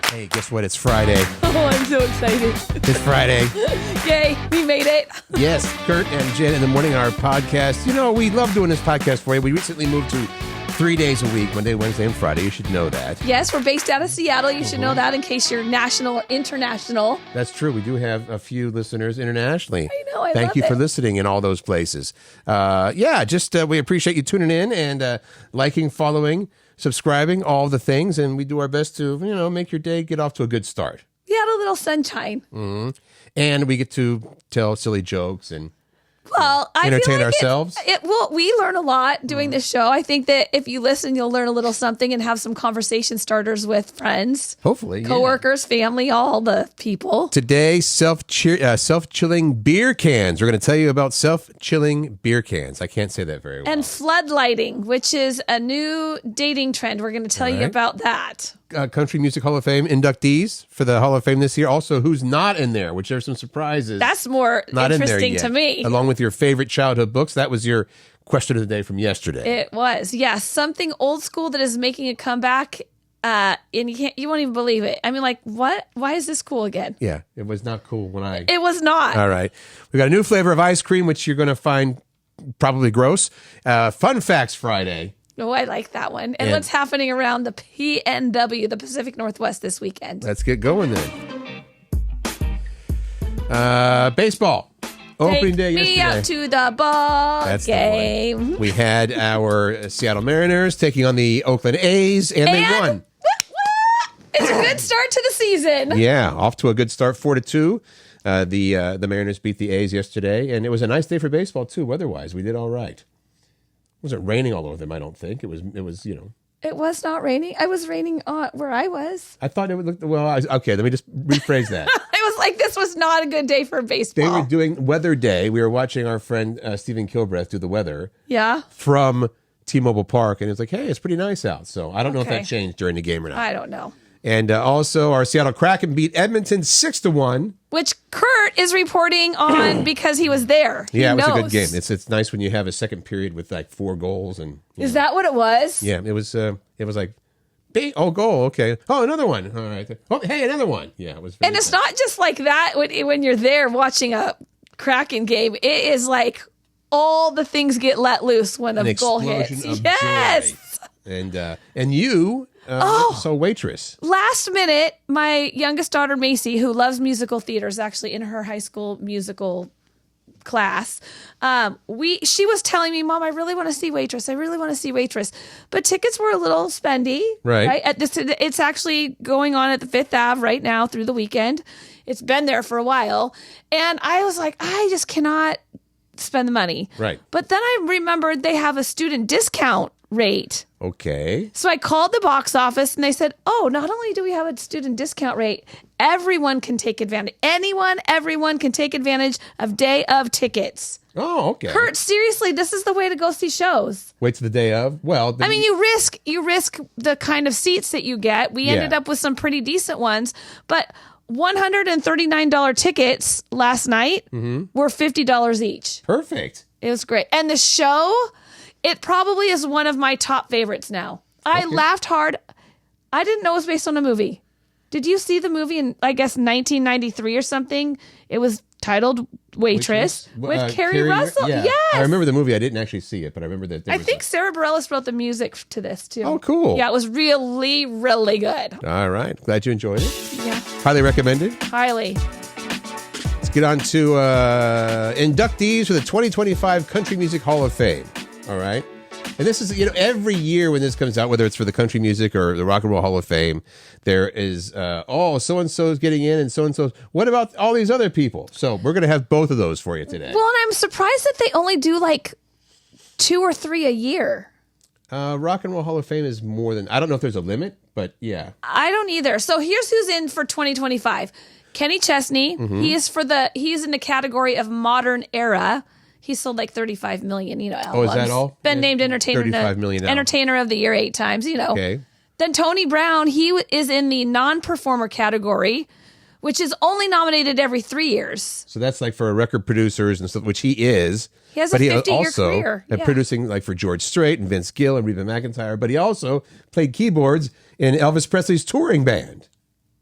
Hey, guess what? It's Friday. Oh, I'm so excited. It's Friday. Yay, we made it. Yes, Curt and Jen in the morning, our podcast. You know, we love doing this podcast for you. We recently moved to 3 days a week, Monday, Wednesday, and Friday. You should know that. Yes, we're based out of Seattle. You should know that in case you're national or international. That's true. We do have a few listeners internationally. I know. Thank you love for it. listening in all those places. We appreciate you tuning in and liking, following, subscribing, all the things. And we do our best to, make your day get off to a good start. Yeah, a little sunshine. Mm-hmm. And we get to tell silly jokes and Well, I entertain feel like ourselves. We learn a lot doing this show. I think that if you listen, you'll learn a little something and have some conversation starters with friends, hopefully, coworkers, family, all the people. Today, self-chilling beer cans. We're going to tell you about self-chilling beer cans. I can't say that very well. And floodlighting, which is a new dating trend. We're going to tell you about that. Country Music Hall of Fame inductees for the Hall of Fame this year. Also, who's not in there, which there's some surprises. That's more not interesting in there to me. Along with your favorite childhood books. That was your question of the day from yesterday. It was. Yes. Something old school that is making a comeback. And you won't even believe it. I mean, like, what? Why is this cool again? Yeah, it was not cool when I... It was not. All right. We got a new flavor of ice cream, which you're going to find probably gross. Fun Facts Friday. Oh, I like that one. And what's happening around the PNW, the Pacific Northwest, this weekend? Let's get going then. Baseball. Opening day yesterday. Take me out to the ball game. We had our Seattle Mariners taking on the Oakland A's, and they won. It's a good start to the season. Yeah, off to a good start, 4-2. The Mariners beat the A's yesterday, and it was a nice day for baseball too. Weather-wise, we did all right. It wasn't raining all over them, I don't think. It was. It was not raining. It was raining where I was. I thought it would look okay. Let me just rephrase that. I was like, this was not a good day for baseball. They were doing Weather Day. We were watching our friend Stephen Kilbreth do the weather. Yeah. From T-Mobile Park, and it's like, hey, it's pretty nice out. So I don't know if that changed during the game or not. I don't know. And also, our Seattle Kraken beat Edmonton 6-1. Which Curt is reporting on because he was there. Yeah, it was a good game. It's nice when you have a second period with like 4 goals and. Is that what it was? Yeah, it was like, goal, okay. Oh, another one. All right. Oh, hey, another one. Yeah, it was. And it's not just like that when you're there watching a Kraken game. It is like all the things get let loose when a goal hits. Yes. Joy. And you. So Waitress. Last minute, my youngest daughter, Macy, who loves musical theater, is actually in her high school musical class. She was telling me, Mom, I really want to see Waitress. I really want to see Waitress. But tickets were a little spendy. Right. It's actually going on at the 5th Ave right now through the weekend. It's been there for a while. And I was like, I just cannot spend the money. Right. But then I remembered they have a student discount rate. Okay. So I called the box office and they said, not only do we have a student discount rate, everyone can take advantage. Everyone can take advantage of day of tickets. Oh, okay. Curt, seriously, this is the way to go see shows. Wait till the day of? Well, you risk the kind of seats that you get. We ended up with some pretty decent ones, but $139 tickets last night were $50 each. Perfect. It was great. And the show, it probably is one of my top favorites now. I laughed hard. I didn't know it was based on a movie. Did you see the movie in, I guess, 1993 or something? It was titled Waitress with Carrie Russell. Yeah. Yes. I remember the movie. I didn't actually see it, but I remember that. I think Sarah Bareilles wrote the music to this, too. Oh, cool. Yeah, it was really, really good. All right. Glad you enjoyed it. Yeah. Highly recommended. Highly. Let's get on to inductees for the 2025 Country Music Hall of Fame. All right. And this is, every year when this comes out, whether it's for the Country Music or the Rock and Roll Hall of Fame, there is, so-and-so's getting in and so-and-so's. What about all these other people? So we're going to have both of those for you today. Well, and I'm surprised that they only do like 2 or 3 a year. Rock and Roll Hall of Fame is more than, I don't know if there's a limit, but yeah. I don't either. So here's who's in for 2025. Kenny Chesney. Mm-hmm. He's in the category of modern era. He sold like 35 million, albums. Oh, is that all? Been named entertainer of the year 8 times, Okay. Then Tony Brown, he is in the non-performer category which is only nominated every 3 years. So that's like for record producers and stuff, which he is. He has a 50-year career. And producing like for George Strait and Vince Gill and Reba McEntire. But he also played keyboards in Elvis Presley's touring band.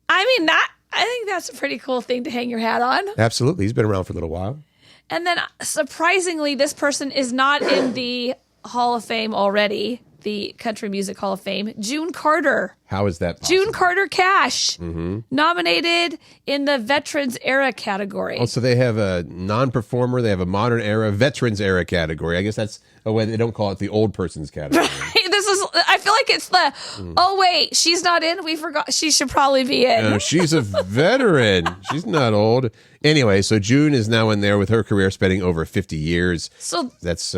I mean, I think that's a pretty cool thing to hang your hat on. Absolutely. He's been around for a little while. And then, surprisingly, this person is not in the Hall of Fame already, the Country Music Hall of Fame. June Carter. How is that possible? June Carter Cash. Nominated in the Veterans Era category. Oh, so they have a non-performer, they have a modern era, veterans era category. I guess that's a way they don't call it the old person's category. I feel like it's the, oh wait, she's not in. We forgot. She should probably be in. No, she's a veteran. She's not old. Anyway, so June is now in there with her career spanning over 50 years. So that's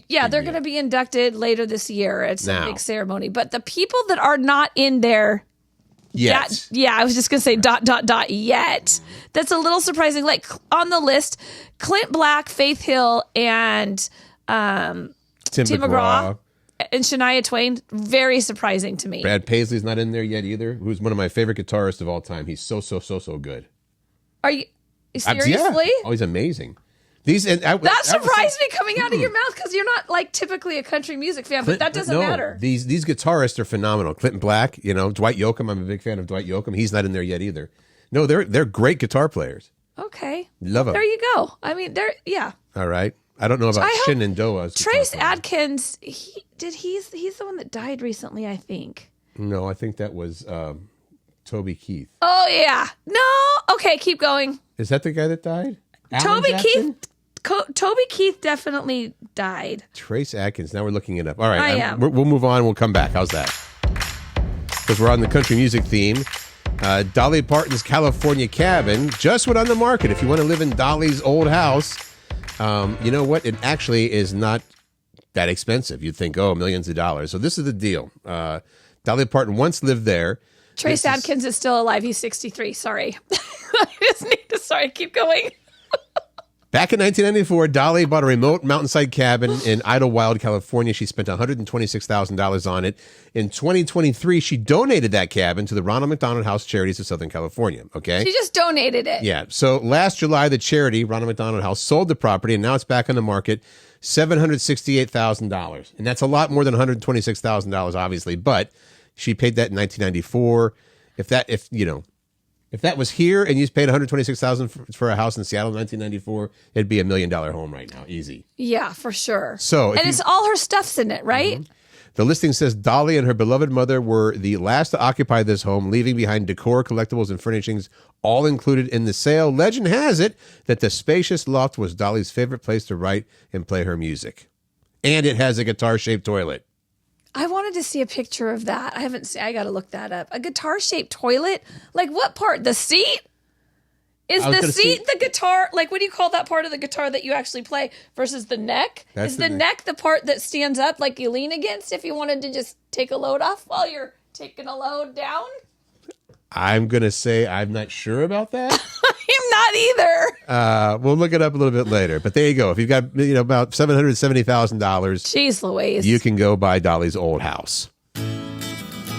yeah, they're going to be inducted later this year. It's a big ceremony. But the people that are not in there yet. I was just going to say ... yet. That's a little surprising. Like on the list, Clint Black, Faith Hill, and Tim McGraw. And Shania Twain, very surprising to me. Brad Paisley's not in there yet either, who's one of my favorite guitarists of all time. He's so good. Are you seriously? Yeah. Oh, he's amazing. That surprised me coming out of your mouth because you're not like typically a country music fan, but that doesn't matter. These guitarists are phenomenal. Clinton Black, Dwight Yoakam. I'm a big fan of Dwight Yoakam. He's not in there yet either. No, they're great guitar players. Okay, love them. There you go. I mean, All right. I don't know about Shenandoah. Trace Adkins, he's the one that died recently, I think. No, I think that was Toby Keith. Oh yeah. No. Okay, keep going. Is that the guy that died? Toby Keith definitely died. Trace Adkins. Now we're looking it up. All right. We'll move on. We'll come back. How's that? Because we're on the country music theme. Dolly Parton's California Cabin just went on the market. If you want to live in Dolly's old house, you know what? It actually is not that expensive. You'd think, millions of dollars. So this is the deal. Dolly Parton once lived there. Trace Adkins is still alive. He's 63. Sorry. I just need to, keep going. Back in 1994, Dolly bought a remote mountainside cabin in Idlewild, California. She spent $126,000 on it. In 2023, she donated that cabin to the Ronald McDonald House Charities of Southern California. Okay? She just donated it. Yeah. So last July, the charity, Ronald McDonald House, sold the property, and now it's back on the market, $768,000. And that's a lot more than $126,000, obviously, but she paid that in 1994. If that was here and you paid $126,000 for a house in Seattle in 1994, it'd be $1 million home right now, easy. Yeah, for sure. So, it's all her stuff's in it, right? Mm-hmm. The listing says Dolly and her beloved mother were the last to occupy this home, leaving behind decor, collectibles, and furnishings, all included in the sale. Legend has it that the spacious loft was Dolly's favorite place to write and play her music, and it has a guitar-shaped toilet. I wanted to see a picture of that. I got to look that up. A guitar-shaped toilet? Like what part? The seat? Is the seat the guitar? Like what do you call that part of the guitar that you actually play versus the neck? Is the neck the part that stands up like you lean against if you wanted to just take a load off while you're taking a load down? I'm going to say I'm not sure about that. I'm not either. We'll look it up a little bit later. But there you go. If you've got about $770,000, jeez Louise, you can go buy Dolly's old house.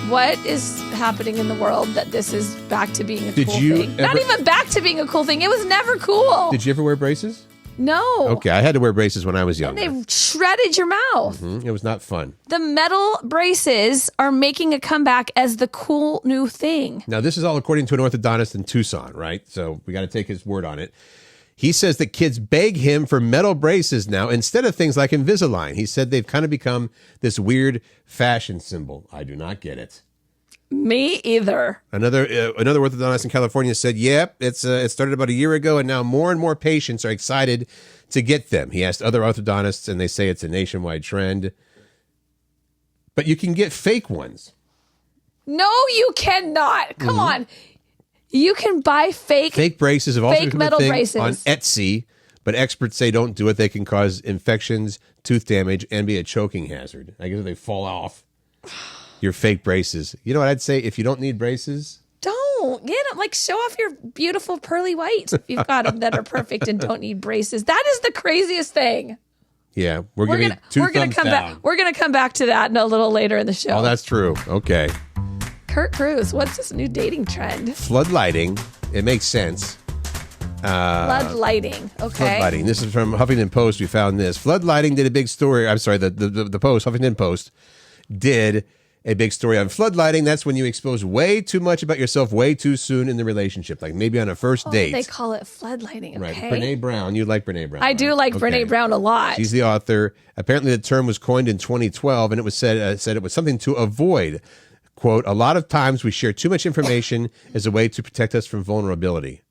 What is happening in the world that this is back to being a cool thing? Not even back to being a cool thing. It was never cool. Did you ever wear braces? No. Okay, I had to wear braces when I was younger. And they shredded your mouth. Mm-hmm. It was not fun. The metal braces are making a comeback as the cool new thing. Now, this is all according to an orthodontist in Tucson, right? So we got to take his word on it. He says that kids beg him for metal braces now instead of things like Invisalign. He said they've kind of become this weird fashion symbol. I do not get it. Me either. Another orthodontist in California said, yep, it started about a year ago, and now more and more patients are excited to get them. He asked other orthodontists, and they say it's a nationwide trend. But you can get fake ones. No, you cannot. Come on. You can buy fake braces have also become metal a thing braces on Etsy, but experts say don't do it. They can cause infections, tooth damage, and be a choking hazard. I guess if they fall off. Your fake braces. You know what I'd say? If you don't need braces, don't get them. Like show off your beautiful pearly whites if you've got them that are perfect and don't need braces. That is the craziest thing. Yeah, we're gonna come back. We're gonna come back to that a little later in the show. Oh, that's true. Okay. Kurt Cruz, what's this new dating trend? Floodlighting It makes sense. Flood lighting. Okay. Flood lighting. This is from Huffington Post. We found this. Flood lighting did a big story. I'm sorry, the Post, Huffington Post, did a big story on flood lighting. That's when you expose way too much about yourself way too soon in the relationship, like maybe on a first date. They call it flood lighting. Okay. Right. Brene Brown. You like Brene Brown. I do like Brene Brown a lot. She's the author. Apparently, the term was coined in 2012, and it was said it was something to avoid. Quote, a lot of times we share too much information as a way to protect us from vulnerability.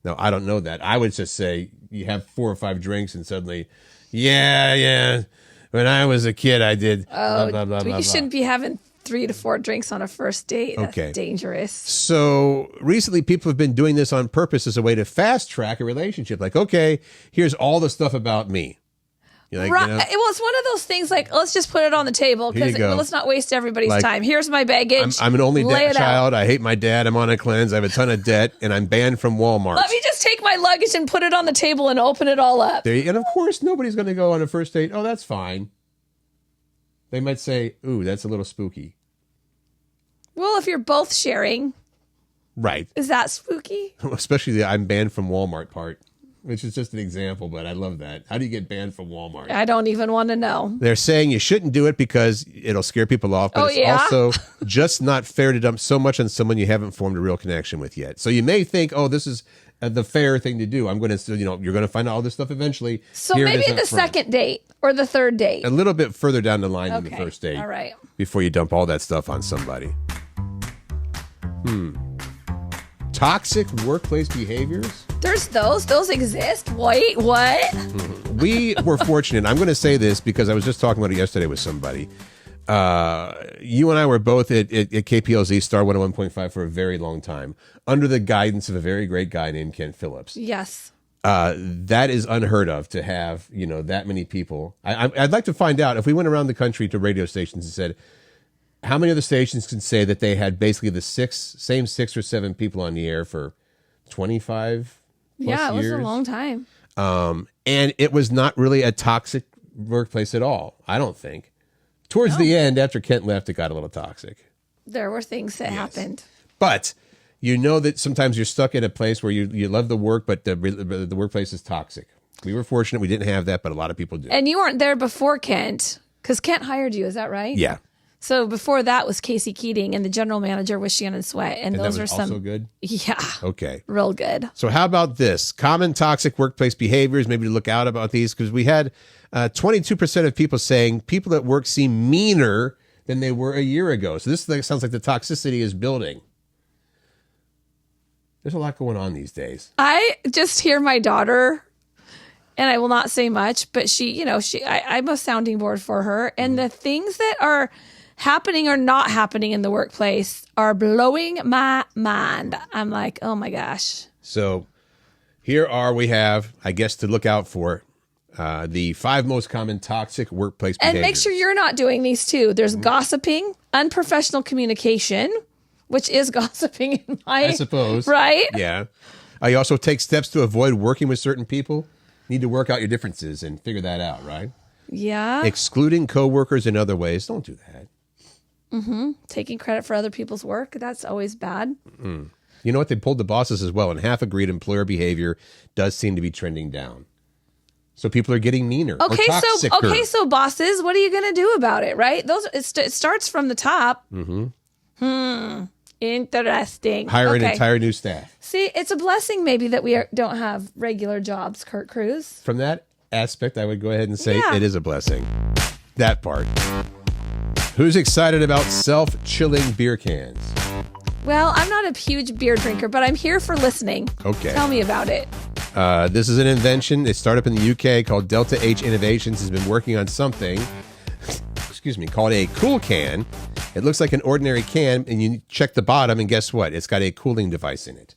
Now, I don't know that. I would just say you have 4 or 5 drinks and suddenly, yeah. When I was a kid, I did blah, blah, blah, blah. You shouldn't be having 3 to 4 drinks on a first date. That's dangerous. So recently, people have been doing this on purpose as a way to fast track a relationship. Like, okay, here's all the stuff about me. Like, right. Well, it's one of those things like, let's just put it on the table because let's not waste everybody's time. Here's my baggage. I'm an only child. I hate my dad. I'm on a cleanse. I have a ton of debt, and I'm banned from Walmart. Let me just take my luggage and put it on the table and open it all up. And of course, nobody's going to go on a first date. Oh, that's fine. They might say, ooh, that's a little spooky. Well, if you're both sharing. Right. Is that spooky? Especially the I'm banned from Walmart part. Which is just an example, but I love that. How do you get banned from Walmart? I don't even want to know. They're saying you shouldn't do it because it'll scare people off, but it's also just not fair to dump so much on someone you haven't formed a real connection with yet. So you may think, oh, this is the fair thing to do. I'm going to, you're going to find out all this stuff eventually. So maybe the second date or the third date. A little bit further down the line than the first date. All right. Before you dump all that stuff on somebody. Toxic workplace behaviors? There's those. Those exist. Wait, what? We were fortunate. I'm going to say this because I was just talking about it yesterday with somebody. You and I were both at KPLZ Star 101.5 for a very long time under the guidance of a very great guy named Ken Phillips. Yes. That is unheard of to have, that many people. I'd like to find out if we went around the country to radio stations and said, how many other stations can say that they had basically the same 6 or 7 people on the air for 25 plus years? Yeah, it was a long time. And it was not really a toxic workplace at all, I don't think. Towards the end, after Kent left, it got a little toxic. There were things that happened. But you know that sometimes you're stuck in a place where you love the work, but the workplace is toxic. We were fortunate we didn't have that, but a lot of people do. And you weren't there before Kent, because Kent hired you, is that right? Yeah. So before that was Casey Keating, and the general manager was Shannon Sweat, and those that are was some also good. Yeah. Okay. Real good. So how about this? Common toxic workplace behaviors. Maybe to look out about these because we had 22% of people saying people at work seem meaner than they were a year ago. So this sounds like the toxicity is building. There's a lot going on these days. I just hear my daughter. And I will not say much, but I'm a sounding board for her. And the things that are happening or not happening in the workplace are blowing my mind. I'm like, oh my gosh. So we have, I guess, to look out for the 5 most common toxic workplace behaviors. And make sure you're not doing these too. There's gossiping, unprofessional communication, which is gossiping in my... I suppose. Right? Yeah. You also take steps to avoid working with certain people. Need to work out your differences and figure that out, right? Yeah. Excluding coworkers in other ways. Don't do that. Mm-hmm. Taking credit for other people's work. That's always bad. Mm. You know what? They pulled the bosses as well, and half agreed employer behavior does seem to be trending down. So people are getting meaner. So bosses, what are you going to do about it, right? It starts from the top. Mm-hmm. Interesting. Hire an entire new staff. See, it's a blessing maybe that we don't have regular jobs, Kurt Cruz. From that aspect, I would go ahead and say it is a blessing. That part. Who's excited about self-chilling beer cans? Well, I'm not a huge beer drinker, but I'm here for listening. Okay. Tell me about it. This is an invention. It started up in the UK called Delta H Innovations. Has been working on something, called a cool can. It looks like an ordinary can, and you check the bottom, and guess what? It's got a cooling device in it.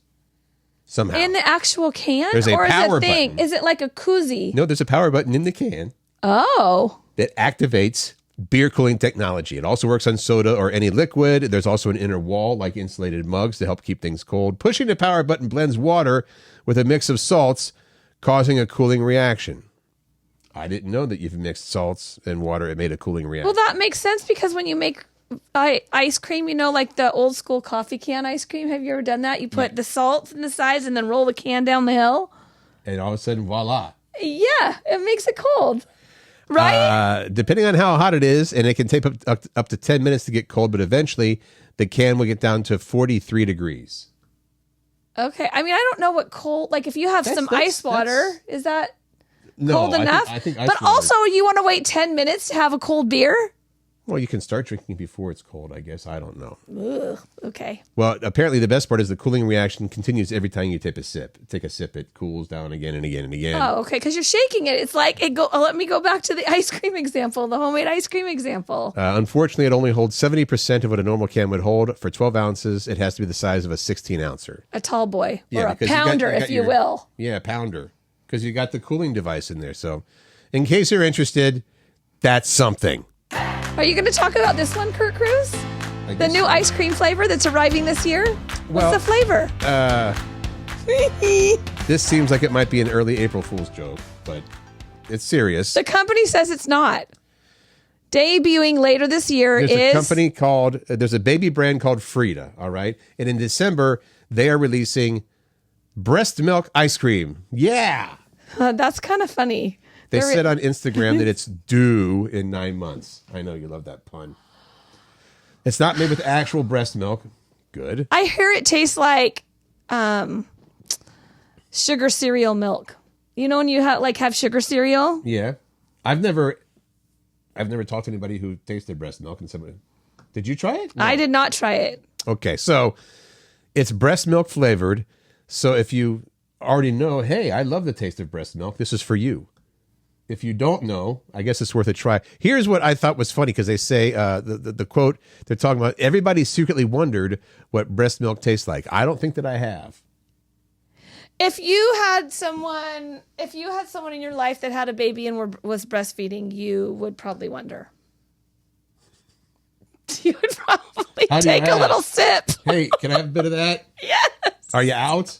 Somehow. In the actual can? There's a power button. Is it like a koozie? No, there's a power button in the can. Oh. That activates beer cooling technology. It also works on soda or any liquid. There's also an inner wall, like insulated mugs, to help keep things cold. Pushing the power button blends water with a mix of salts, causing a cooling reaction. I didn't know that you've mixed salts and water. It made a cooling reaction. Well, that makes sense because when you make ice cream, like the old school coffee can ice cream. Have you ever done that? You put the salt in the sides and then roll the can down the hill. And all of a sudden, voila. Yeah, it makes it cold. Right? Depending on how hot it is, and it can take up to 10 minutes to get cold, but eventually the can will get down to 43 degrees. Okay. I mean, I don't know what cold, like if you have some ice water, is that cold enough? I think ice but water also, you want to wait 10 minutes to have a cold beer? Well, you can start drinking before it's cold, I guess. I don't know. Ugh, okay. Well, apparently the best part is the cooling reaction continues every time you take a sip. Take a sip, it cools down again and again and again. Oh, okay, because you're shaking it. It's like, let me go back to the ice cream example, the homemade ice cream example. Unfortunately, it only holds 70% of what a normal can would hold. For 12 ounces, it has to be the size of a 16-ouncer. A tall boy, Yeah, or a because pounder, you got if you will. Yeah, a pounder, because you got the cooling device in there. So in case you're interested, that's something. Are you going to talk about this one, Curt Cruz? The new ice cream flavor that's arriving this year? What's the flavor? This seems like it might be an early April Fool's joke, but it's serious. The company says it's not. Debuting later this year there's a baby brand called Frida, all right? And in December, they are releasing breast milk ice cream. Yeah! That's kind of funny. They said on Instagram that it's due in 9 months. I know you love that pun. It's not made with actual breast milk. Good. I hear it tastes like sugar cereal milk. You know when you have sugar cereal? Yeah. I've never talked to anybody who tasted breast milk and somebody. Did you try it? No. I did not try it. Okay, so it's breast milk flavored. So if you already know, hey, I love the taste of breast milk, this is for you. If you don't know, I guess it's worth a try. Here's what I thought was funny, because they say, the quote, they're talking about, everybody secretly wondered what breast milk tastes like. I don't think that I have. If you had someone in your life that had a baby and was breastfeeding, you would probably wonder. You would probably take a little sip. Hey, can I have a bit of that? Yes. Are you out?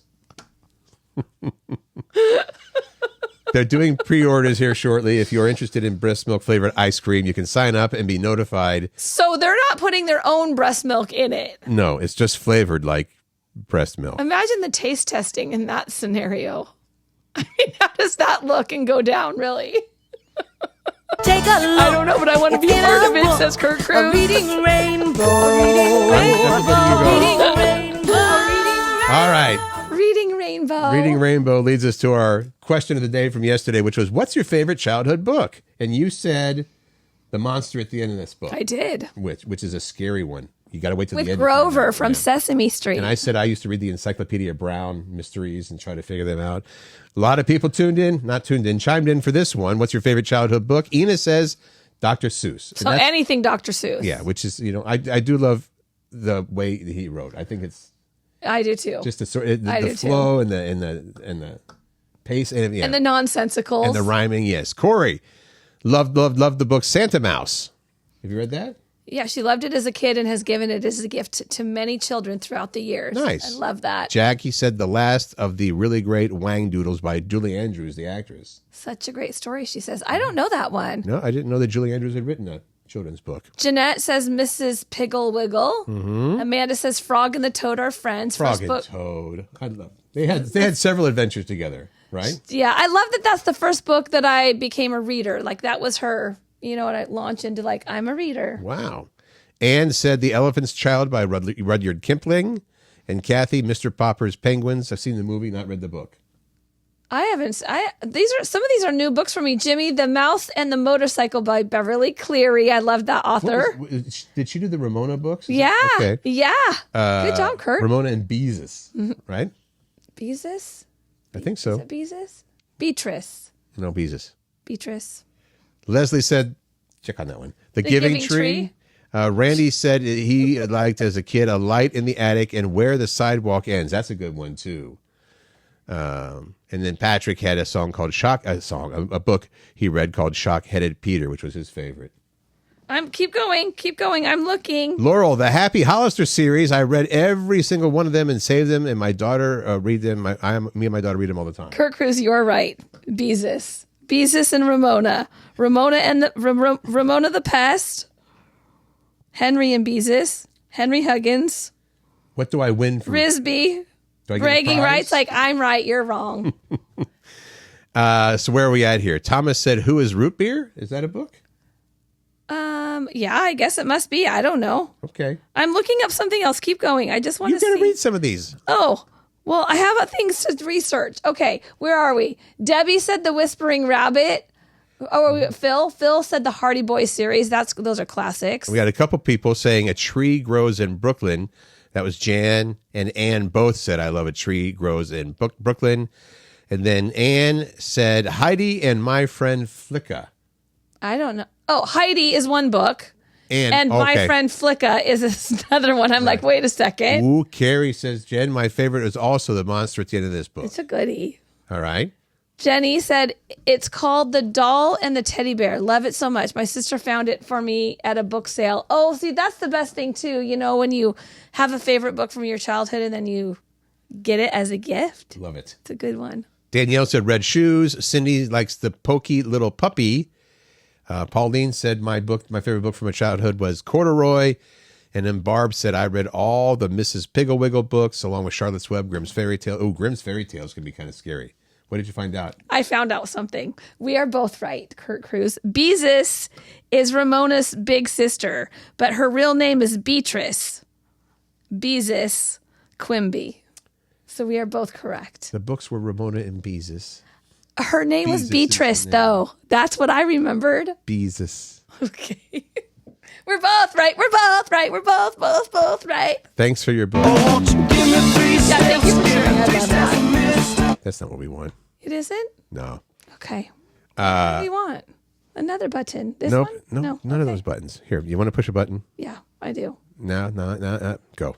They're doing pre-orders here shortly. If you're interested in breast milk flavored ice cream, you can sign up and be notified. So they're not putting their own breast milk in it. No, it's just flavored like breast milk. Imagine the taste testing in that scenario. I mean, how does that look and go down, really? Take a look. I don't know, but I want to be a part of it, says Curt Cruz. Reading rainbow. Reading rainbow. All right. Reading Rainbow. Reading Rainbow leads us to our question of the day from yesterday, which was, what's your favorite childhood book? And you said the monster at the end of this book. I did. Which is a scary one. You got to wait till the end. With Grover from Sesame Street. And I said I used to read the Encyclopedia Brown mysteries and try to figure them out. A lot of people chimed in for this one. What's your favorite childhood book? Ina says Dr. Seuss. So anything Dr. Seuss. Yeah, which is, I do love the way that he wrote. I think it's... I do too. Just the flow and the pace and the nonsensicals and the rhyming. Yes, Corey loved the book Santa Mouse. Have you read that? Yeah, she loved it as a kid and has given it as a gift to many children throughout the years. Nice, I love that. Jackie said the last of the really great Wang Doodles by Julie Andrews, the actress. Such a great story. She says, I don't know that one. No, I didn't know that Julie Andrews had written a children's book. Jeanette says Mrs. Piggle Wiggle. Mm-hmm. Amanda says Frog and the Toad are friends. Frog and Toad. I love it. They had several adventures together, right? Yeah, I love that that's the first book that I became a reader. Like that was her, and I launched into I'm a reader. Wow. Anne said The Elephant's Child by Rudyard Kipling. And Kathy, Mr. Popper's Penguins. I've seen the movie, not read the book. I haven't. Some of these are new books for me. Jimmy, The Mouse and the Motorcycle by Beverly Cleary. I love that author. Did she do the Ramona books? Yeah. Okay. Yeah. Good job, Curt. Ramona and Beezus, right? Beezus? I think so. Is it Beezus? Beatrice. No, Beezus. Beatrice. Leslie said, check on that one. The Giving Tree. Randy said he liked as a kid A Light in the Attic and Where the Sidewalk Ends. That's a good one too. And then Patrick had a song called a book he read called Shock-Headed Peter, which was his favorite. Keep going. I'm looking. Laurel, the Happy Hollister series. I read every single one of them and saved them, and my daughter read them. Me and my daughter read them all the time. Curt Cruz, you're right. Beezus and Ramona. Ramona the Pest. Henry and Beezus, Henry Huggins, What do I win from Risby, Do I get a bragging prize? rights like I'm right, you're wrong. So where are we at here? Thomas said, "Who is root beer?" Is that a book? Yeah, I guess it must be. I don't know. Okay. I'm looking up something else. Keep going. I just want You're to going see. to read some of these. Oh, well, I have things to research. Okay, where are we? Debbie said the Whispering Rabbit. Oh, Phil said the Hardy Boys series. Those are classics. We had a couple people saying a tree grows in Brooklyn. That was Jan and Ann both said, I love a tree grows in Brooklyn. And then Ann said, Heidi and my friend Flicka. I don't know. Oh, Heidi is one book. And okay. My friend Flicka is another one. I'm like, wait a second. Ooh, Carrie says, Jen, my favorite is also the monster at the end of this book. It's a goodie. All right. Jenny said, it's called The Doll and the Teddy Bear. Love it so much. My sister found it for me at a book sale. Oh, see, that's the best thing, too. You know, when you have a favorite book from your childhood and then you get it as a gift. Love it. It's a good one. Danielle said red shoes. Cindy likes the pokey little puppy. Pauline said my favorite book from my childhood was Corduroy. And then Barb said I read all the Mrs. Piggle Wiggle books along with Charlotte's Web, Grimm's Fairy Tale. Oh, Grimm's Fairy Tales can be kind of scary. What did you find out? I found out something. We are both right, Kurt Cruz. Beezus is Ramona's big sister, but her real name is Beatrice. Beezus Quimby. So we are both correct. The books were Ramona and Beezus. Her name was Beezus Beatrice, is the name. though. That's what I remembered. Beezus. Okay. We're both right. We're both right. We're both right. Thanks for your book. Yeah, thank you for sharing. I love that. That's not what we want. It isn't? No. Okay. What do you want? Another button. This Nope. one? No, none of those buttons. Here, you want to push a button? Yeah, I do. No. Go.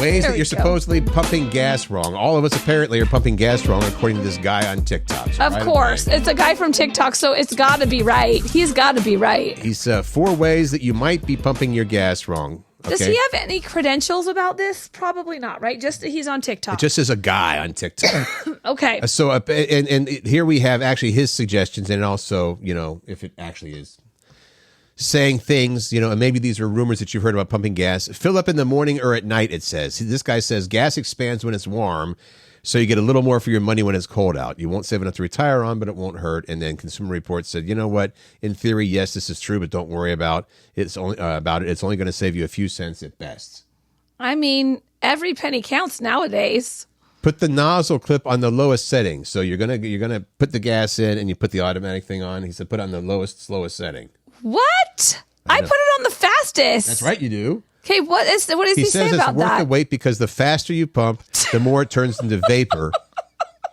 Ways There that we you're go. supposedly pumping gas wrong. All of us apparently are pumping gas wrong, according to this guy on TikTok. So Of right course. away, It's a guy from TikTok, so it's got to be right. He's got to be right. he's 4 ways that you might be pumping your gas wrong. Okay? Does he have any credentials about this? Probably not, right? Just that he's on TikTok. Just as a guy on TikTok. Okay. So, and here we have actually his suggestions, and also, if it actually is saying things, and maybe these are rumors that you've heard about pumping gas. Fill up in the morning or at night, it says. This guy says gas expands when it's warm, so you get a little more for your money when it's cold out. You won't save enough to retire on, but it won't hurt. And then Consumer Reports said, you know what? In theory, yes, this is true, but don't worry about it. It's only going to save you a few cents at best. I mean, every penny counts nowadays. Put the nozzle clip on the lowest setting. So you're gonna put the gas in and you put the automatic thing on. He said put it on the slowest setting. What? I put it on the fastest. That's right, you do. Okay, what does he He say says it's about worth that? the wait because the faster you pump, the more it turns into vapor.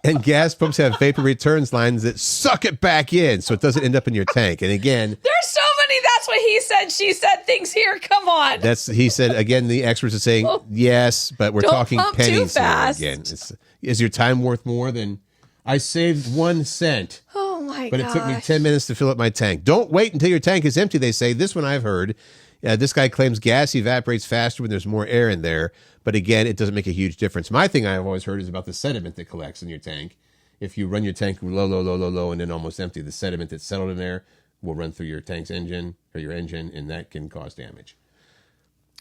And gas pumps have vapor returns lines that suck it back in, so it doesn't end up in your tank. And again, There's so many. That's what he said. She said things here. Come on. he said again. The experts are saying yes, but we're Don't talking pump too pennies here fast. again. Is your time worth more than? I saved 1 cent. Oh my god. But it took me 10 minutes to fill up my tank. Don't wait until your tank is empty, they say. This one I've heard. This guy claims gas evaporates faster when there's more air in there. But again, it doesn't make a huge difference. My thing I've always heard is about the sediment that collects in your tank. If you run your tank low, and then almost empty, the sediment that's settled in there will run through your tank's engine, and that can cause damage.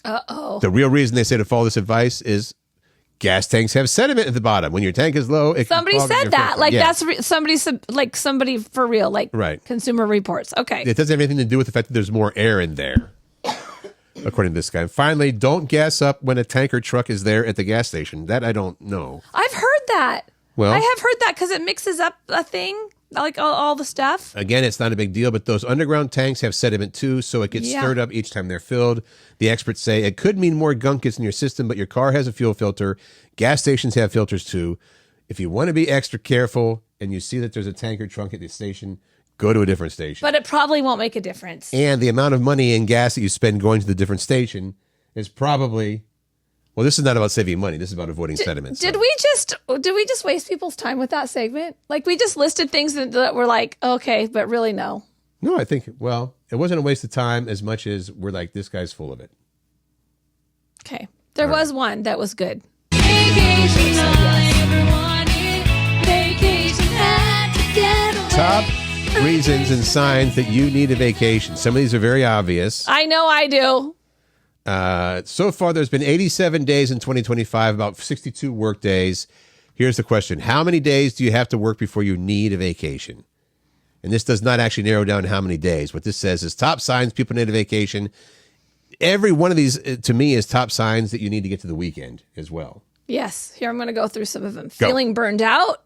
Uh-oh. The real reason they say to follow this advice is gas tanks have sediment at the bottom. When your tank is low, it Somebody can clog up said your that. filter. Like Yeah. that's somebody for real. Like Right. Consumer Reports. Okay. It doesn't have anything to do with the fact that there's more air in there, according to this guy. Finally, don't gas up when a tanker truck is there at the gas station. That I don't know. I've heard that. Well- I have heard that because it mixes up a thing, like all the stuff. Again, it's not a big deal, but those underground tanks have sediment too, so it gets Yeah. stirred up each time they're filled. The experts say it could mean more gunk gets in your system, but your car has a fuel filter. Gas stations have filters too. If you want to be extra careful and you see that there's a tanker truck at the station, go to a different station. But it probably won't make a difference. And the amount of money and gas that you spend going to the different station is probably, well, this is not about saving money. This is about avoiding sediment. Did we just waste people's time with that segment? Like we just listed things that were like, okay, but really no. No, I think, well, it wasn't a waste of time as much as we're like, this guy's full of it. Okay. There was one that was good. Top reasons and signs that you need a vacation. Some of these are very obvious. I know I do. So far, there's been 87 days in 2025, about 62 work days. Here's the question. How many days do you have to work before you need a vacation? And this does not actually narrow down how many days. What this says is top signs people need a vacation. Every one of these, to me, is top signs that you need to get to the weekend as well. Yes. Here, I'm going to go through some of them. Go. Feeling burned out.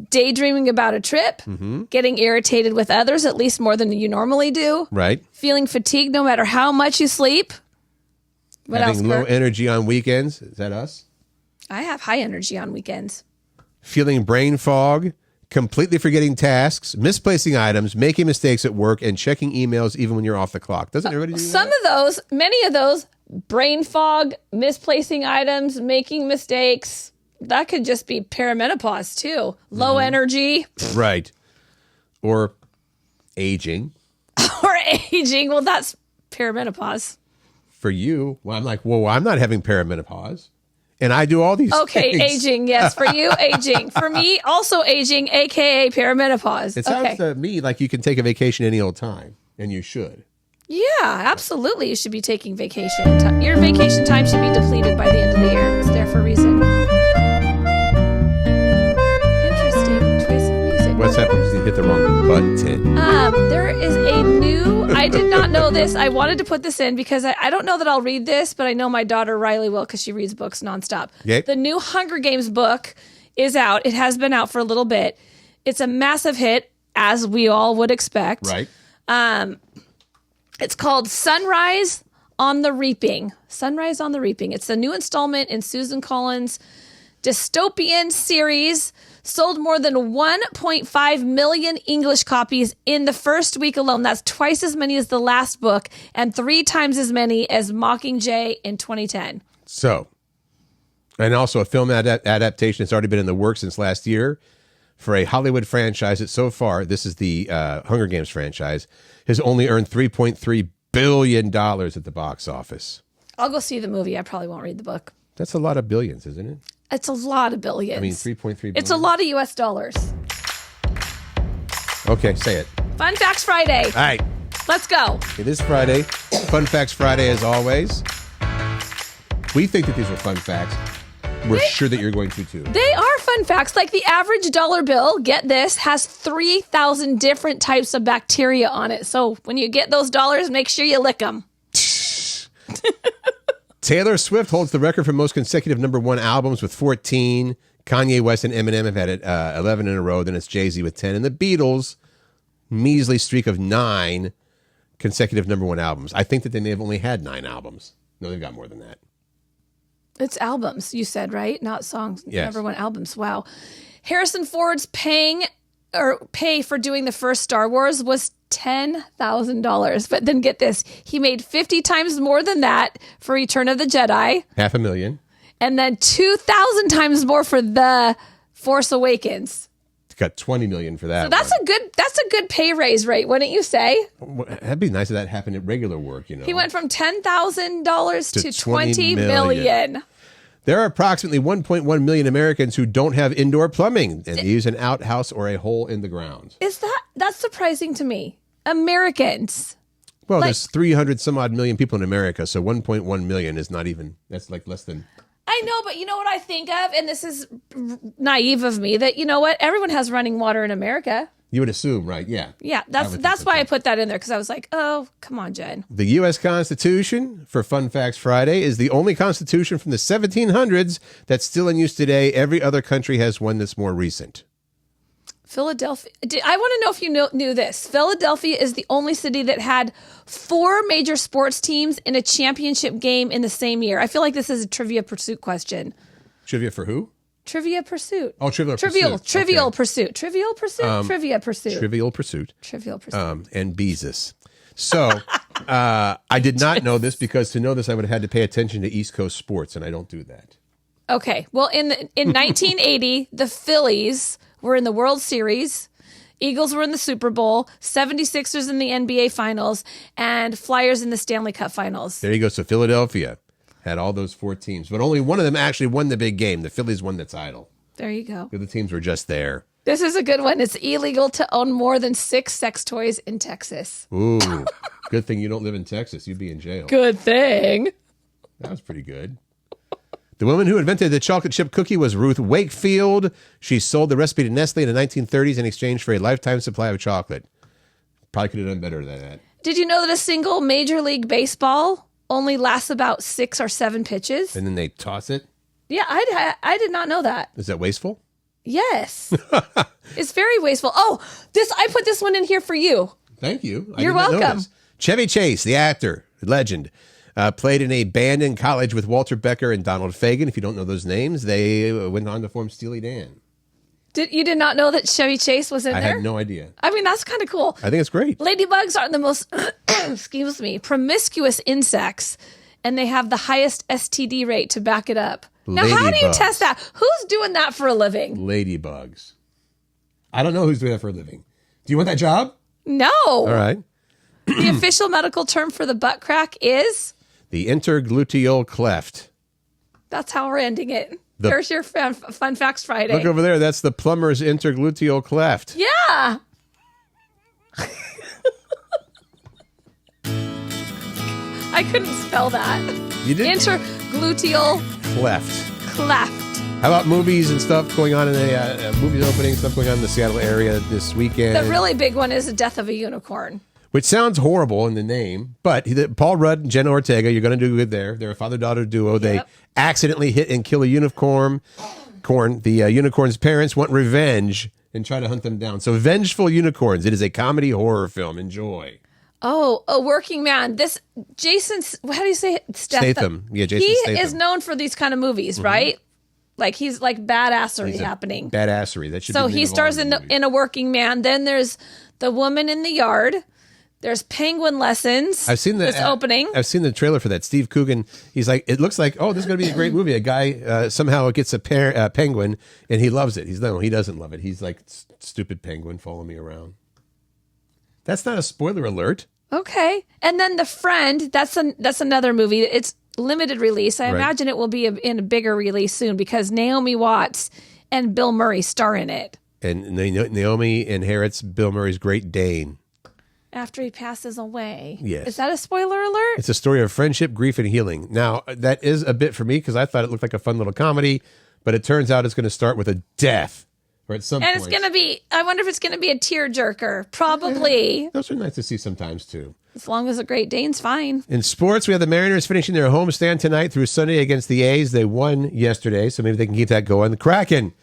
Daydreaming about a trip. Getting irritated with others, at least more than you normally do. Right. Feeling fatigued no matter how much you sleep. What Having else, low Kurt? energy on weekends. Is that us? I have high energy on weekends. Feeling brain fog, completely forgetting tasks, misplacing items, making mistakes at work, and checking emails even when you're off the clock. Doesn't everybody do Some that? of those, many of those, brain fog, misplacing items, making mistakes, that could just be perimenopause too. Low energy Right. Or aging. or aging. Well, that's perimenopause. For you, well, I'm like, whoa, I'm not having perimenopause. And I do all these Okay, things. aging. Yes, for you, aging. For me, also aging, aka perimenopause. It sounds Okay. to me like you can take a vacation any old time, and you should. Yeah, absolutely. You should be taking vacation. Your vacation time should be depleted by the end of the year. It's there for a reason. Interesting choice of music. What's happened? You hit the wrong button. There is a new, I did not know this. I wanted to put this in because I don't know that I'll read this, but I know my daughter Riley will because she reads books nonstop. Okay. The new Hunger Games book is out. It has been out for a little bit. It's a massive hit, as we all would expect. Right. It's called Sunrise on the Reaping. Sunrise on the Reaping. It's a new installment in Susan Collins' dystopian series. Sold more than 1.5 million English copies in the first week alone. That's twice as many as the last book and 3 times as many as Mockingjay in 2010. So, and also a film adaptation that's already been in the works since last year for a Hollywood franchise that so far, this is the Hunger Games franchise, has only earned $3.3 billion at the box office. I'll go see the movie. I probably won't read the book. That's a lot of billions, isn't it? It's a lot of billions. I mean, 3.3 billion. It's a lot of US dollars. Okay, say it. Fun Facts Friday. All right. Let's go. It is Friday. Fun Facts Friday, as always. We think that these are fun facts. We're sure that you're going to, too. They are fun facts. Like the average dollar bill, get this, has 3,000 different types of bacteria on it. So when you get those dollars, make sure you lick them. Taylor Swift holds the record for most consecutive #1 albums with 14. Kanye West and Eminem have had it 11 in a row. Then it's Jay-Z with 10. And the Beatles, measly streak of 9 consecutive #1 albums. I think that they may have only had 9 albums. No, they've got more than that. It's albums, you said, right? Not songs. Yes. #1 albums. Wow. Harrison Ford's pay for doing the first Star Wars was $10,000. But then get this, he made 50 times more than that for Return of the Jedi, $500,000. and then 2,000 times more for The Force Awakens. Got $20 million for that. So that's a good pay raise rate, wouldn't you say? That'd be nice if that happened at regular work, you know. He went from $10,000 to $20 $20 million. There are approximately 1.1 million Americans who don't have indoor plumbing, and they use an outhouse or a hole in the ground. That's surprising to me? Americans. Well, Like- there's 300 some odd million people in America, so 1.1 million is not even, that's like less than. I know, but you know what I think of, and this is naive of me, that you know what, everyone has running water in America. You would assume, right? Yeah. Yeah, I would think that's so, why too. I put that in there, because I was like, oh, come on, Jen. The U.S. Constitution, for Fun Facts Friday, is the only constitution from the 1700s that's still in use today. Every other country has one that's more recent. Philadelphia. I want to know if you knew this. Philadelphia is the only city that had 4 major sports teams in a championship game in the same year. I feel like this is a Trivia Pursuit question. Trivia for who? Trivia Pursuit. Oh, Trivial Pursuit. Trivial Okay. Pursuit. Trivial Pursuit? Trivia Pursuit. Trivial Pursuit. Trivial Pursuit. And Beezus. So I did not know this, because to know this, I would have had to pay attention to East Coast sports, and I don't do that. Okay. Well, in 1980, the Phillies were in the World Series. Eagles were in the Super Bowl. 76ers in the NBA Finals. And Flyers in the Stanley Cup Finals. There you go. So Philadelphia had all those 4 teams, but only one of them actually won the big game. The Phillies won the title. There you go. The other teams were just there. This is a good one. It's illegal to own more than 6 sex toys in Texas. Ooh, good thing you don't live in Texas. You'd be in jail. Good thing. That was pretty good. The woman who invented the chocolate chip cookie was Ruth Wakefield. She sold the recipe to Nestle in the 1930s in exchange for a lifetime supply of chocolate. Probably could have done better than that. Did you know that a single Major League Baseball only lasts about 6 or 7 pitches? And then they toss it? Yeah, I did not know that. Is that wasteful? Yes. It's very wasteful. Oh, I put this one in here for you. Thank you. You're welcome. Chevy Chase, the actor, legend, played in a band in college with Walter Becker and Donald Fagen. If you don't know those names, they went on to form Steely Dan. You did not know that Chevy Chase was in there? I had no idea. I mean, that's kind of cool. I think it's great. Ladybugs are the most, promiscuous insects, and they have the highest STD rate to back it up. Now, how do you test that? Who's doing that for a living? Ladybugs. I don't know who's doing that for a living. Do you want that job? No. All right. The official medical term for the butt crack is? The intergluteal cleft. That's how we're ending it. There's your Fun Facts Friday. Look over there. That's the plumber's intergluteal cleft. Yeah. I couldn't spell that. You did? Intergluteal Cleft. cleft. How about movies and stuff going on in the movies opening, stuff going on in the Seattle area this weekend? The really big one is the death of a unicorn. Which sounds horrible in the name, but Paul Rudd and Jenna Ortega, you're going to do good there. They're a father-daughter duo. They accidentally hit and kill a unicorn. The unicorn's parents want revenge and try to hunt them down. So Vengeful Unicorns. It is a comedy horror film. Enjoy. Oh, a working man. This Jason's, how do you say it? Statham. Yeah, Jason Statham. He is known for these kind of movies, right? Like he's like badassery happening. Badassery. That should so be the he name of stars all the in a working man. Then there's The Woman in the Yard. There's Penguin Lessons. I've seen the opening. I've seen the trailer for that. Steve Coogan. He's like, it looks like, oh, this is going to be a great movie. A guy somehow gets a penguin and he loves it. He doesn't love it. He's like, stupid penguin, follow me around. That's not a spoiler alert. Okay, and then The Friend. That's another movie. It's limited release. I imagine it will be in a bigger release soon because Naomi Watts and Bill Murray star in it. And Naomi inherits Bill Murray's Great Dane. After he passes away. Yes. Is that a spoiler alert? It's a story of friendship, grief, and healing. Now, that is a bit for me because I thought it looked like a fun little comedy, but it turns out it's going to start with a death. Or at some point. And it's going to be, I wonder if it's going to be a tearjerker. Probably. Those are nice to see sometimes, too. As long as the Great Dane's fine. In sports, we have the Mariners finishing their homestand tonight through Sunday against the A's. They won yesterday, so maybe they can keep that going. The Kraken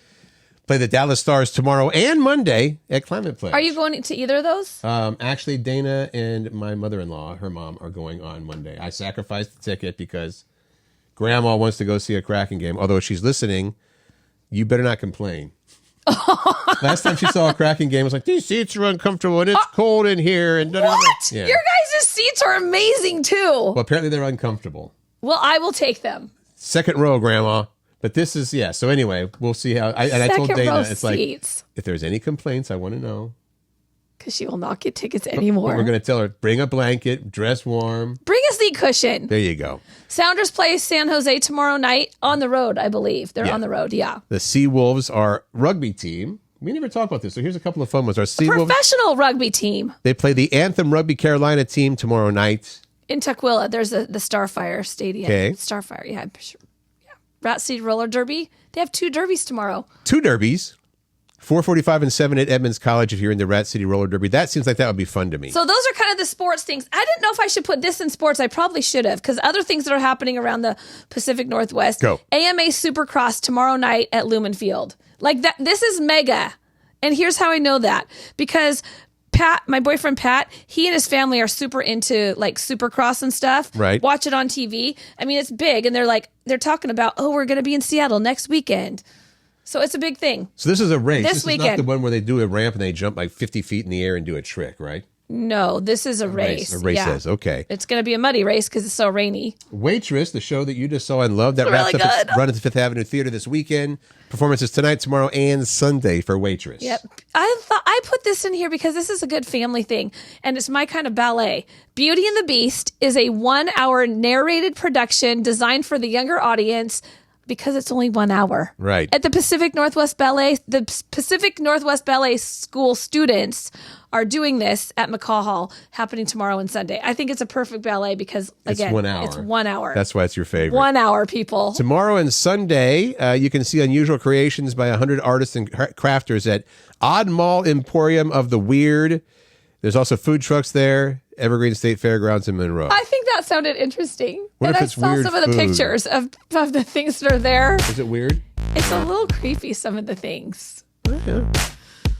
play the Dallas Stars tomorrow and Monday at Climate Pledge. Are you going to either of those? Actually, Dana and my mother-in-law, her mom, are going on Monday. I sacrificed the ticket because Grandma wants to go see a Kraken game. Although if she's listening, you better not complain. Last time she saw a Kraken game, it was like, these seats are uncomfortable and it's cold in here. And what? Yeah. Your guys' seats are amazing, too. Well, apparently they're uncomfortable. Well, I will take them. Second row, Grandma. But this is, yeah. So anyway, we'll see how. I told Dana, it's seats. Like, if there's any complaints, I want to know. Because she will not get tickets anymore. But we're going to tell her, bring a blanket, dress warm. Bring a seat cushion. There you go. Sounders play San Jose tomorrow night on the road, I believe. They're on the road, yeah. The Sea Wolves are rugby team. We never talked about this, so here's a couple of fun ones. Our Sea Wolves, professional rugby team. They play the Anthem Rugby Carolina team tomorrow night. In Tukwila, there's the Starfire Stadium. Okay. Starfire, yeah. Rat Seed Roller Derby. They have 2 derbies tomorrow. 2 derbies. 4:45 and 7 at Edmonds College if you're in the Rat City Roller Derby. That seems like that would be fun to me. So those are kind of the sports things. I didn't know if I should put this in sports. I probably should have, because other things that are happening around the Pacific Northwest. Go. AMA Supercross tomorrow night at Lumen Field. Like that. This is mega. And here's how I know that. Because Pat, my boyfriend Pat, he and his family are super into like Supercross and stuff. Right. Watch it on TV. I mean, it's big. And they're talking about, we're going to be in Seattle next weekend. So it's a big thing. So this is a race. This weekend. Is not the one where they do a ramp and they jump like 50 feet in the air and do a trick, right? No, this is a race. A race is, okay. It's going to be a muddy race because it's so rainy. Waitress, the show that you just saw and loved, that Really wraps up good. run at the Fifth Avenue Theater this weekend. Performances tonight, tomorrow, and Sunday for Waitress. Yep. I put this in here because this is a good family thing, and it's my kind of ballet. Beauty and the Beast is a 1-hour narrated production designed for the younger audience because it's only 1 hour. Right. At the Pacific Northwest Ballet School students are doing this at McCaw Hall, happening tomorrow and Sunday. I think it's a perfect ballet because, again, It's 1 hour. It's 1 hour. That's why it's your favorite. 1 hour, people. Tomorrow and Sunday, you can see unusual creations by 100 artists and crafters at Odd Mall Emporium of the Weird. There's also food trucks there, Evergreen State Fairgrounds in Monroe. I think that sounded interesting. What and if I it's saw weird some of the food? pictures of the things that are there. Is it weird? It's a little creepy, some of the things. Yeah.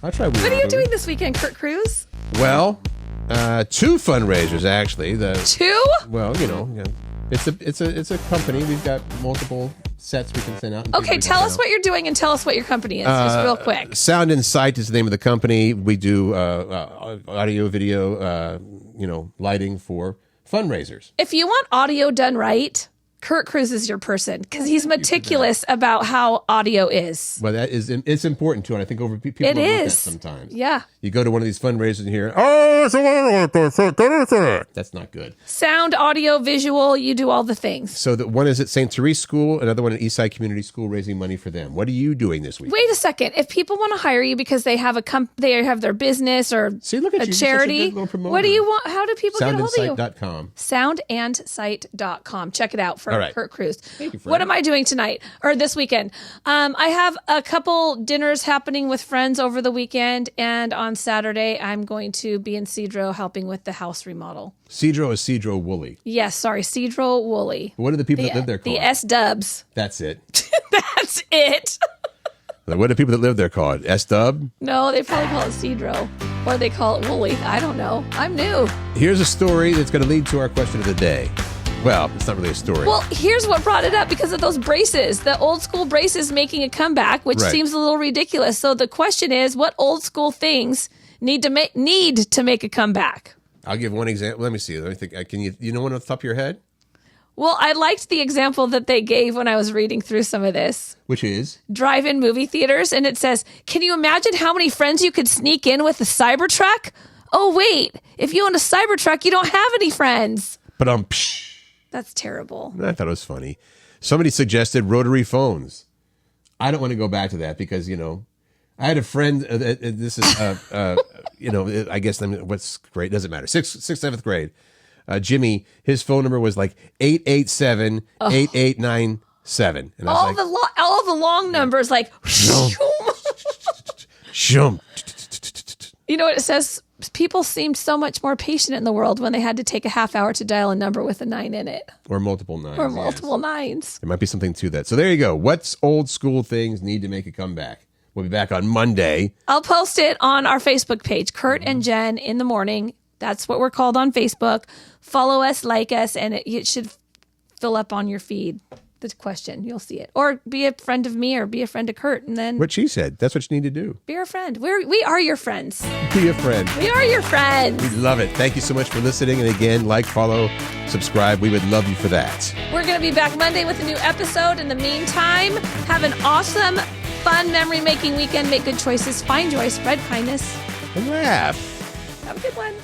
I'll try weird What are you food. doing this weekend, Curt Cruz? Well, 2 fundraisers, actually. 2? Well, it's a company. We've got multiple sets we can send out. Okay, tell us what you're doing and tell us what your company is, just real quick. Sound and Sight is the name of the company. We do audio, video, lighting for fundraisers. If you want audio done right, Curt Cruz is your person because he's meticulous about how audio is. Well, it's important too, and I think people It overlook that is. sometimes. Yeah. You go to one of these fundraisers and hear, that's not good. Sound, audio, visual, you do all the things. So the one is at St. Therese School, another one at Eastside Community School, raising money for them. What are you doing this week? Wait a second. If people want to hire you because they have they have their business or See, look at a you. You're such a charity, good little promoter. what do you want? How do people get a hold of you? Soundandsight.com. Soundandsight.com. Check it out for All right. Curt Cruz. Thank you, friend. What am I doing tonight or this weekend? I have a couple dinners happening with friends over the weekend, and on Saturday I'm going to be in Cedro helping with the house remodel. Cedro is Cedro Woolley. Yes, sorry, Cedro Woolley. What are the people that live there called? The S-dubs. That's it. That's it. What are the people that live there called? S-Dub? No, they probably call it Cedro. Or they call it Woolley. I don't know. I'm new. Here's a story that's going to lead to our question of the day. Well, it's not really a story. Well, here's what brought it up because of those braces. The old school braces making a comeback, which Right. seems a little ridiculous. So the question is, what old school things need to make a comeback? I'll give one example. Let me see. Let me think. Can you know one off the top of your head? Well, I liked the example that they gave when I was reading through some of this. Which is? Drive-in movie theaters, and it says, can you imagine how many friends you could sneak in with a Cybertruck? Oh, wait. If you own a Cybertruck, you don't have any friends. But That's terrible. I thought it was funny. Somebody suggested rotary phones. I don't want to go back to that because, I had a friend, this is, I guess, what's grade? Doesn't matter. Sixth, 7th grade. Jimmy, his phone number was like 887-8897. And I was All the long numbers, like, Shum. you know what it says? People seemed so much more patient in the world when they had to take a half hour to dial a number with a 9 in it. Or multiple nines. Or multiple nines. There might be something to that. So there you go. What's old school things need to make a comeback? We'll be back on Monday. I'll post it on our Facebook page, Curt and Jen in the morning. That's what we're called on Facebook. Follow us, like us, and it should fill up on your feed. The question, you'll see it. Or be a friend of me or be a friend of Curt, and then What she said. That's what you need to do. be our friend. We are your friends. Be a friend. We are your friends. We love it. Thank you so much for listening. And again, like, follow, subscribe. We would love you for that. We're going to be back Monday with a new episode. In the meantime, have an awesome, fun, memory-making weekend. Make good choices. Find joy. Spread kindness. And laugh. Have a good one.